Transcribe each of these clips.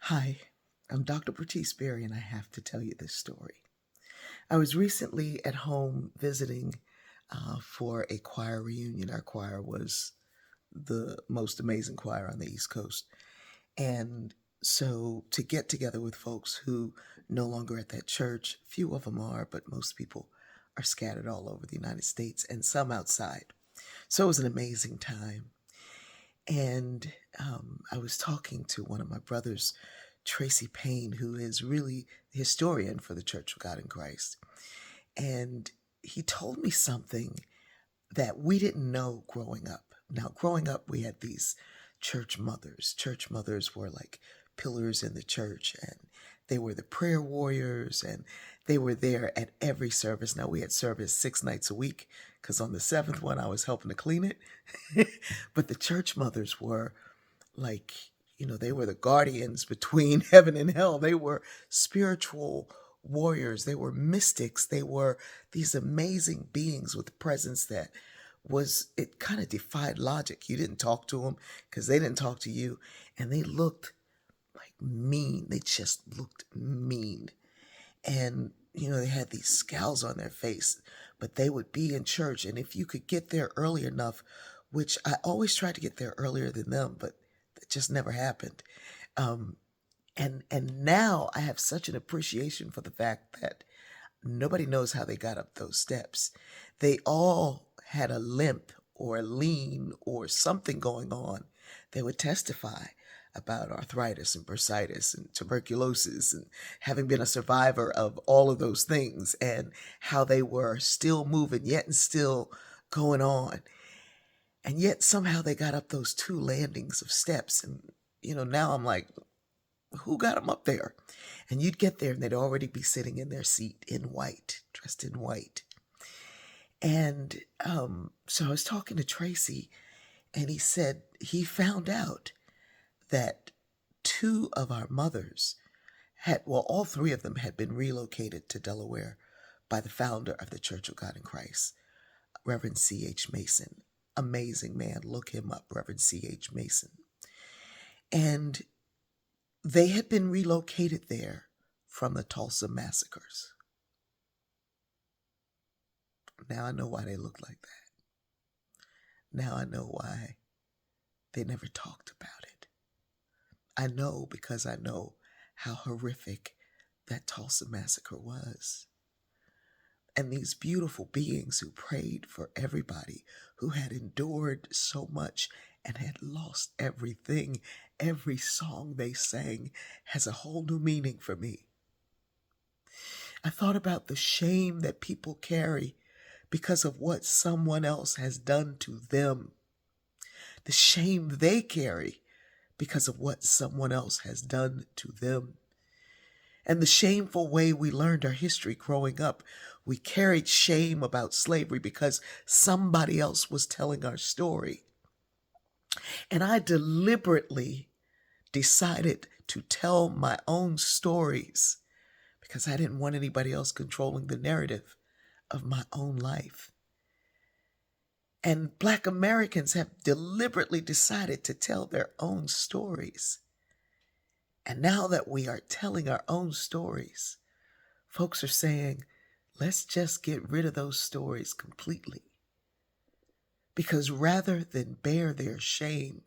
Hi, I'm Dr. Bertice Berry, and I have to tell you this story. I was recently at home visiting for a choir reunion. Our choir was the most amazing choir on the East Coast. And so to get together with folks who no longer at that church, few of them are, but most people are scattered all over the United States and some outside. So it was an amazing time. And I was talking to one of my brothers, Tracy Payne, who is really the historian for the Church of God in Christ. And he told me something that we didn't know growing up. Now, growing up, we had these church mothers. Church mothers were like pillars in the church, and they were the prayer warriors, and they were there at every service. Now, we had service 6 nights a week because on the seventh one, I was helping to clean it. But the church mothers were like, they were the guardians between heaven and hell. They were spiritual warriors. They were mystics. They were these amazing beings with presence that it kind of defied logic. You didn't talk to them because they didn't talk to you. And they looked like mean. They just looked mean. And, they had these scowls on their face, but they would be in church. And if you could get there early enough, which I always tried to get there earlier than them, but it just never happened. Um, and now I have such an appreciation for the fact that nobody knows how they got up those steps. They all had a limp or a lean or something going on. They would testify about arthritis and bursitis and tuberculosis and having been a survivor of all of those things and how they were still moving yet and still going on. And yet somehow they got up those two landings of steps. And, now I'm like, who got them up there? And you'd get there and they'd already be sitting in their seat in white, dressed in white. And so I was talking to Tracy, and he said he found out that two of our mothers all three of them had been relocated to Delaware by the founder of the Church of God in Christ, Reverend C.H. Mason. Amazing man. Look him up, Reverend C.H. Mason. And they had been relocated there from the Tulsa massacres. Now I know why they look like that. Now I know why they never talked about it. I know because I know how horrific that Tulsa massacre was. And these beautiful beings who prayed for everybody, who had endured so much and had lost everything, every song they sang has a whole new meaning for me. I thought about the shame that people carry because of what someone else has done to them. The shame they carry because of what someone else has done to them. And the shameful way we learned our history growing up. We carried shame about slavery because somebody else was telling our story. And I deliberately decided to tell my own stories because I didn't want anybody else controlling the narrative of my own life. And Black Americans have deliberately decided to tell their own stories. And now that we are telling our own stories, folks are saying, let's just get rid of those stories completely. Because rather than bear their shame,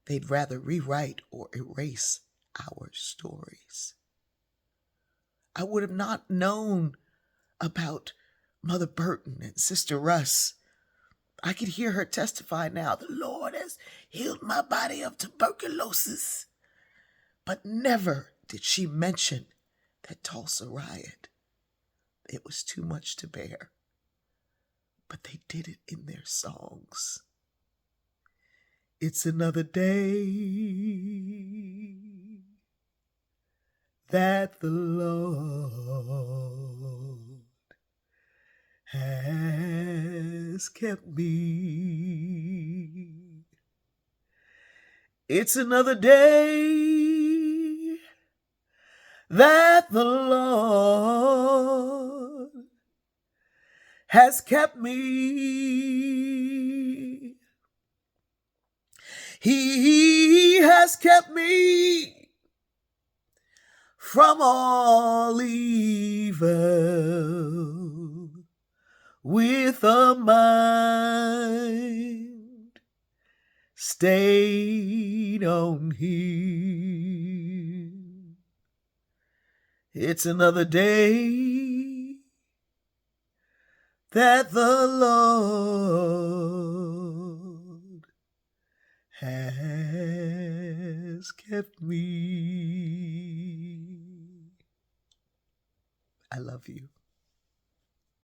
they'd rather rewrite or erase our stories. I would have not known about Mother Burton and Sister Russ. I could hear her testify now, the Lord has healed my body of tuberculosis. But never did she mention that Tulsa riot. It was too much to bear. But they did it in their songs. It's another day that the Lord has kept me. It's another day that the Lord has kept me. He has kept me from all evil with a mind stayed on Him. It's another day that the Lord has kept me. I love you.